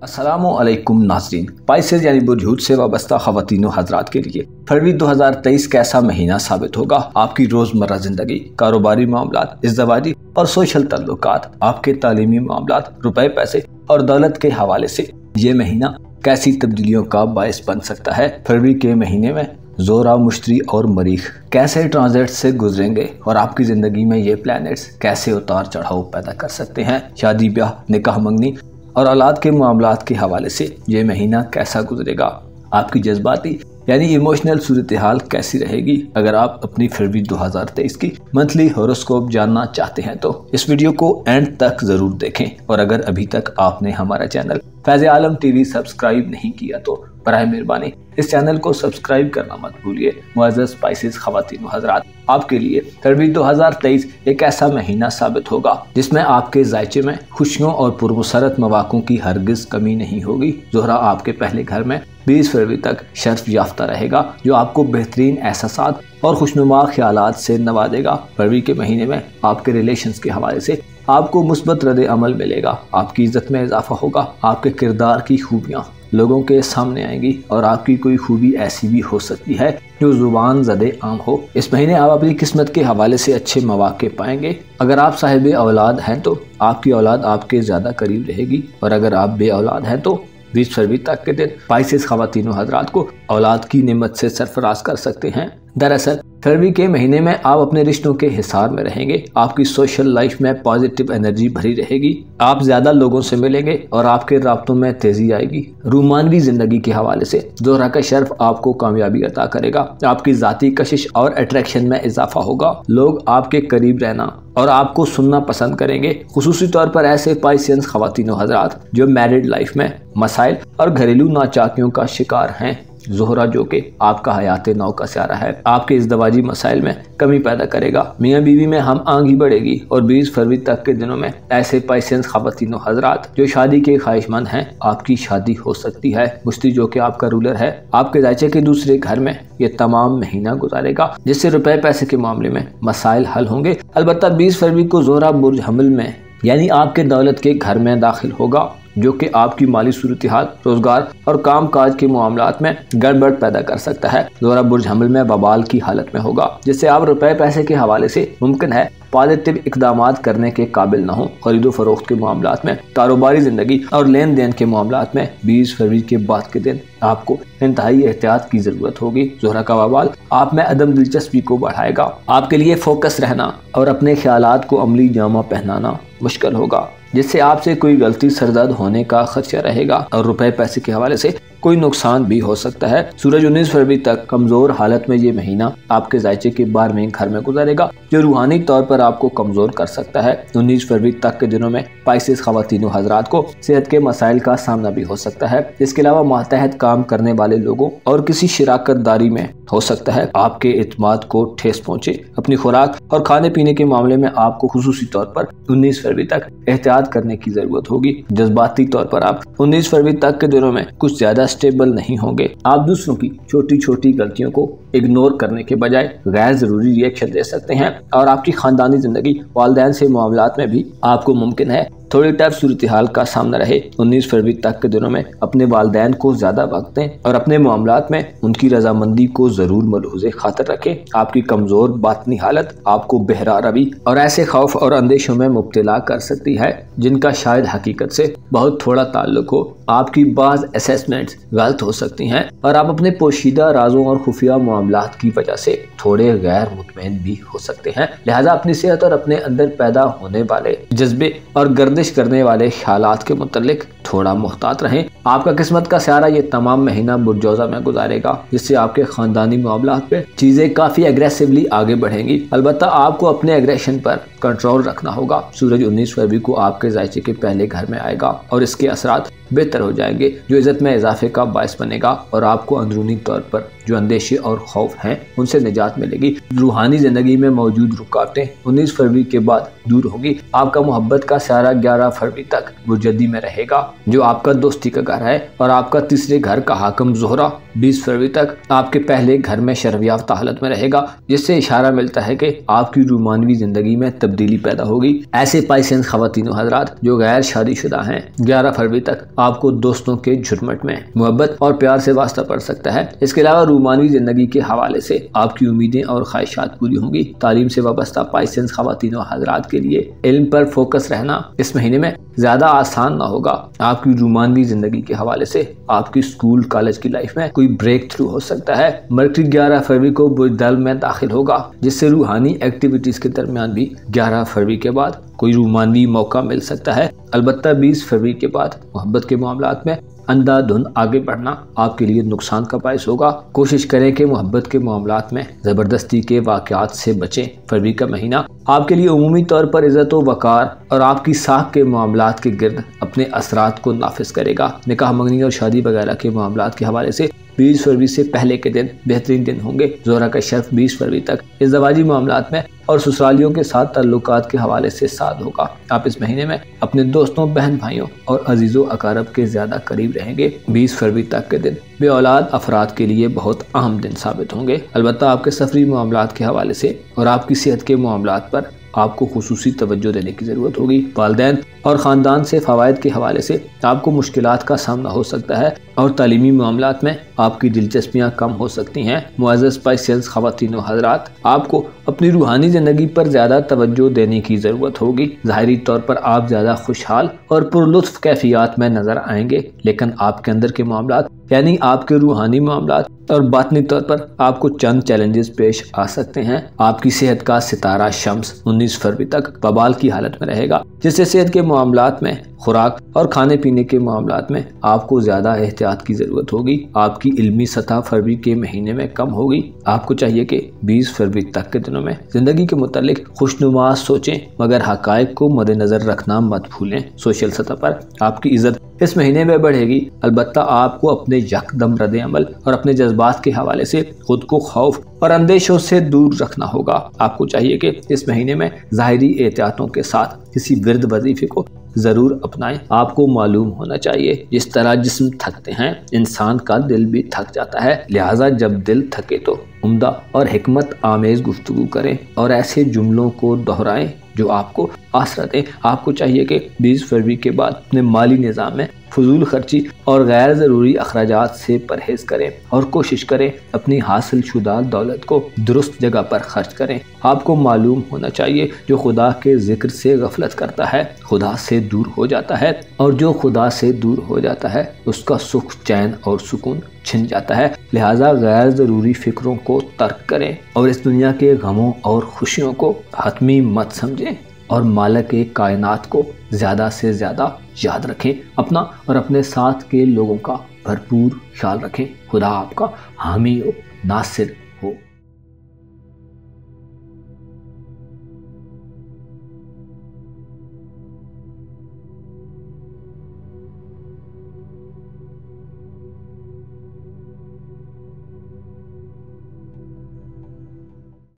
अस्सलामुअलैकुम नाज़रीन। पाइसेस यानी बुर्ज से वाबस्ता ख़वातीनो हज़रात के लिए फरवरी 2023 कैसा महीना साबित होगा। आपकी रोज़मर्रा ज़िंदगी, कारोबारी मामलात, इज़्ज़वाजी और सोशल तल्लुकात, आपके तालीमी मामलात, रुपए पैसे और दौलत के हवाले से ये महीना कैसी तब्दीलियों का बायस बन सकता है। फरवरी के महीने में ज़ोरा, मुश्तरी और मरीख कैसे ट्रांजिट से गुजरेंगे और आपकी ज़िंदगी में ये प्लैनेट्स कैसे उतार चढ़ाव पैदा कर सकते हैं। शादी ब्याह, निकाह मंगनी और औलाद के मामलात के हवाले से ये महीना कैसा गुजरेगा। आपकी जज्बाती यानी इमोशनल सूरत हाल कैसी रहेगी। अगर आप अपनी फरवरी 2023 की मंथली हॉरोस्कोप जानना चाहते हैं तो इस वीडियो को एंड तक जरूर देखें। और अगर अभी तक आपने हमारा चैनल फैज़ आलम टीवी सब्सक्राइब नहीं किया तो बराए मेहरबानी इस चैनल को सब्सक्राइब करना मत भूलिए। मुअज़्ज़ज़ पाइसेस ख़वातीन हज़रात, आपके लिए फरवरी 2023 एक ऐसा महीना साबित होगा जिसमें आपके जायचे में खुशियों और पुरमसरत मौक़ों की हरगिज़ कमी नहीं होगी। ज़ोहरा आपके पहले घर में 20 फरवरी तक शर्फ याफ्ता रहेगा जो आपको बेहतरीन एहसासात और खुशनुमा ख्यालात से नवाजेगा। फरवरी के महीने में आपके रिलेशंस के हवाले से आपको मुस्बत रद्द अमल मिलेगा। आपकी इज्जत में इजाफा होगा। आपके किरदार की खूबियाँ लोगों के सामने आएंगी और आपकी कोई खूबी ऐसी भी हो सकती है जो जुबान ज़दे आम हो। इस महीने आप अपनी किस्मत के हवाले से अच्छे मौके पाएंगे। अगर आप साहिब औलाद हैं तो आपकी औलाद आपके ज़्यादा करीब रहेगी और अगर आप बे औलाद हैं तो 20 फरवरी तक के दिन पाइसेस ख़वातीनो हज़रात को औलाद की नेमत से सरफराज कर सकते हैं। दरअसल फरवरी के महीने में आप अपने रिश्तों के हिसार में रहेंगे। आपकी सोशल लाइफ में पॉजिटिव एनर्जी भरी रहेगी। आप ज्यादा लोगों से मिलेंगे और आपके राब्तों में तेजी आएगी। रूमानवी जिंदगी के हवाले से ज़ोहरा का शर्फ आपको कामयाबी अता करेगा। आपकी जाती कशिश और अट्रैक्शन में इजाफा होगा। लोग आपके करीब रहना और आपको सुनना पसंद करेंगे, खुसूसी तौर पर ऐसे पाइसेंस ख़वातीनो हज़रात जो मैरिड लाइफ में मसाइल और घरेलू नाचाकियों का शिकार हैं। ज़ोहरा जो कि आपका हयात नौ का स्यारा है, आपके इज़्दवाजी मसाइल में कमी पैदा करेगा। मियाँ बीवी में हम आंगी बढ़ेगी और 20 फरवरी तक के दिनों में ऐसे पाइसेंस ख़वातीनो हज़रात जो शादी के ख्वाहिशमंद हैं आपकी शादी हो सकती है। मुश्तरी जो कि आपका रूलर है आपके दायचे के दूसरे घर में ये तमाम महीना गुजारेगा जिससे रुपए पैसे के मामले में मसाइल हल होंगे। अलबत्ता 20 फरवरी को ज़ोहरा बुर्ज हमल में यानी आपके दौलत के घर में दाखिल होगा जो कि आपकी माली सूरत हाल, रोजगार और काम काज के मामलात में गड़बड़ पैदा कर सकता है। ज़ोहरा बुर्ज हमल में बवाल की हालत में होगा जिससे आप रुपए पैसे के हवाले से मुमकिन है पॉजिटिव इक़दामात करने के काबिल न हो। खरीदो फरोख्त के मामलात में, कारोबारी जिंदगी और लेन देन के मामलात में 20 फरवरी के बाद के दिन आपको इंतहाई एहतियात की जरूरत होगी। ज़ोहरा का बवाल आप में अदम दिलचस्पी को बढ़ाएगा। आपके लिए फोकस रहना और अपने ख्यालात को अमली जामा पहनाना मुश्किल होगा जिससे आपसे कोई गलती सरदर्द होने का खदशा रहेगा और रुपए पैसे के हवाले से कोई नुकसान भी हो सकता है। सूरज 19 फरवरी तक कमजोर हालत में ये महीना आपके जायचे के 12वें घर में गुजरेगा जो रूहानी तौर पर आपको कमजोर कर सकता है। 19 फरवरी तक के दिनों में पाइसेस ख़वातीनो हज़रात को सेहत के मसाइल का सामना भी हो सकता है। इसके अलावा मातहत काम करने वाले लोगों और किसी शिराकत दारी में हो सकता है आपके एतमाद को ठेस पहुंचे। अपनी खुराक और खाने पीने के मामले में आपको खुसूसी तौर पर 19 फरवरी तक एहतियात करने की जरूरत होगी। जज्बाती तौर पर आप 19 फरवरी तक के दिनों में कुछ ज्यादा स्टेबल नहीं होंगे। आप दूसरों की छोटी छोटी गलतियों को इग्नोर करने के बजाय गैर जरूरी रिएक्शन दे सकते हैं और आपकी खानदानी जिंदगी, वालिदैन से मामलात में भी आपको मुमकिन है थोड़ी टफ सूरत हाल का सामना रहे। 19 फरवरी तक के दिनों में अपने वालिदैन को ज्यादा वक्त दें और अपने मामलात में उनकी रजामंदी को जरूर मलहूज़े खातर रखें। आपकी कमजोर बातनी हालत आपको बहरा रवि और ऐसे खौफ और अंदेशों में मुब्तला कर सकती है जिनका शायद हकीकत से बहुत थोड़ा ताल्लुक हो। आपकी बाज़ असेसमेंट्स गलत हो सकती हैं और आप अपने पोशीदा राजों और खुफिया मामलात की वजह से थोड़े गैर मुतमईन भी हो सकते हैं। लिहाजा अपनी सेहत और अपने अंदर पैदा होने वाले जज्बे और गर्दिश करने वाले ख्यालात के मुतल्लिक थोड़ा मुहतात रहें। आपका किस्मत का स्यारा ये तमाम महीना बुर्जौजा में गुजारेगा जिससे आपके खानदानी मामलात पे चीजें काफी एग्रेसिवली आगे बढ़ेंगी। अलबत्ता आपको अपने एग्रेशन पर कंट्रोल रखना होगा। सूरज 19 फरवरी को आपके जायचे के पहले घर में आएगा और इसके असरात बेहतर हो जाएंगे जो इज्जत में इजाफे का बायस बनेगा और आपको अंदरूनी तौर पर जो अंदेशे और खौफ हैं उनसे निजात मिलेगी। रूहानी जिंदगी में मौजूद रुकावटें 19 फरवरी के बाद दूर होगी। आपका मोहब्बत का स्यारा 11 फरवरी तक बुर्जदी में रहेगा जो आपका दोस्ती का घर है और आपका तीसरे घर का हाकिम ज़ोहरा 20 फरवरी तक आपके पहले घर में शर्फयाफ्ता हालत में रहेगा जिससे इशारा मिलता है कि आपकी रूमानवी जिंदगी में तब्दीली पैदा होगी। ऐसे पाइसेंस ख़वातीनो हज़रात जो गैर शादीशुदा हैं 11 फरवरी तक आपको दोस्तों के झुरमुट में मोहब्बत और प्यार से वास्ता पड़ सकता है। इसके अलावा रूमानी जिंदगी के हवाले से आपकी उम्मीदें और ख्वाहिशात पूरी होंगी। तालीम से वाबस्ता पाइसेंस ख़वातीन और हज़रात के लिए इल्म पर फोकस रहना इस महीने में ज्यादा आसान ना होगा। आपकी रूमानी जिंदगी के हवाले से आपकी स्कूल कॉलेज की लाइफ में कोई ब्रेक थ्रू हो सकता है। मरकरी 11 फरवरी को बुज़दल में दाखिल होगा, जिससे रूहानी एक्टिविटीज के दरमियान भी 11 फरवरी के बाद कोई रूमानी मौका मिल सकता है। अलबत्ता 20 फरवरी के बाद मोहब्बत के मामलात में अंधाधुंध आगे बढ़ना आपके लिए नुकसान का बायस होगा। कोशिश करें कि मोहब्बत के मामलात में जबरदस्ती के वाक़यात से बचें। फरवरी का महीना आपके लिए उमूमी तौर पर इज़्ज़त व वक़ार और आपकी साख के मामलात के गिर्द अपने असरात को नाफिज करेगा। निकाह मंगनी और शादी वगैरह के मामलात के हवाले से 20 फरवरी से पहले के दिन बेहतरीन दिन होंगे। ज़ोहरा का शर्फ 20 फरवरी तक इज़्ज़वाजी मामलात में और ससुरालियों के साथ ताल्लुकात के हवाले से साद होगा। आप इस महीने में अपने दोस्तों, बहन भाइयों और अजीज़ों अकारब के ज़्यादा करीब रहेंगे। 20 फरवरी तक के दिन बे औलाद अफराद के लिए बहुत अहम दिन साबित होंगे। अलबत्ता आपके सफरी मामलात के हवाले से और आपकी सेहत के मामलात पर आपको खुसूसी तवज्जो देने की ज़रूरत होगी। वालिदैन और ख़ानदान से फ़वाइद के हवाले से आपको मुश्किलात का सामना हो सकता है और तालीमी मामलात में आपकी दिलचस्पियाँ कम हो सकती हैं। मुअज़्ज़ज़ पाइसेंस ख़वातीन व हज़रात, आपको अपनी रूहानी ज़िंदगी पर ज़्यादा तवज्जो देने की ज़रूरत होगी। ज़ाहिरी तौर पर आप ज़्यादा खुशहाल और पुरलुत्फ़ कैफियत में नज़र आएंगे, लेकिन आपके अंदर के मामलात यानी आपके रूहानी मामलात और बातनी तौर पर आपको चंद चैलेंजेस पेश आ सकते हैं। आपकी सेहत का सितारा शम्स 19 फरवरी तक बवाल की हालत में रहेगा, जिससे सेहत के मामलात में, खुराक और खाने पीने के मामलात में आपको ज्यादा एहतियात की जरूरत होगी। आपकी इल्मी सतह फरवरी के महीने में कम होगी। आपको चाहिए कि 20 फरवरी तक के दिनों में जिंदगी के मुतालिक खुशनुमा सोचें, मगर हकायक को मद्देनजर रखना मत भूलें। सोशल सतह पर आपकी इज्जत इस महीने में बढ़ेगी। अलबत्ता आपको अपने यकदम रद्द अमल और अपने जज्बात के हवाले से खुद को खौफ और अंदेशों से दूर रखना होगा। आपको चाहिए कि इस महीने में ज़ाहिरी एहतियातों के साथ किसी विर्द वजीफे को जरूर अपनाएं। आपको मालूम होना चाहिए, जिस तरह जिस्म थकते हैं, इंसान का दिल भी थक जाता है। लिहाजा जब दिल थके तो उम्दा और हिकमत आमेज गुफ्तगू करें और ऐसे जुमलों को दोहराएं जो आपको आसरा दें। आपको चाहिए कि 20 फरवरी के बाद अपने माली निज़ाम में फजूल खर्ची और गैर ज़रूरी अखराजात से परहेज़ करें और कोशिश करें अपनी हासिल शुदा दौलत को दुरुस्त जगह पर खर्च करें। आपको मालूम होना चाहिए, जो खुदा के जिक्र से गफलत करता है खुदा से दूर हो जाता है, और जो खुदा से दूर हो जाता है उसका सुख, चैन और सुकून छिन जाता है। लिहाजा गैर ज़रूरी फिक्रों को तर्क करें और इस दुनिया के गमों और खुशियों को हतमी मत समझें और मालिक कायनात को ज़्यादा से ज़्यादा याद रखें। अपना और अपने साथ के लोगों का भरपूर ख्याल रखें। खुदा आपका हामी हो, नासिर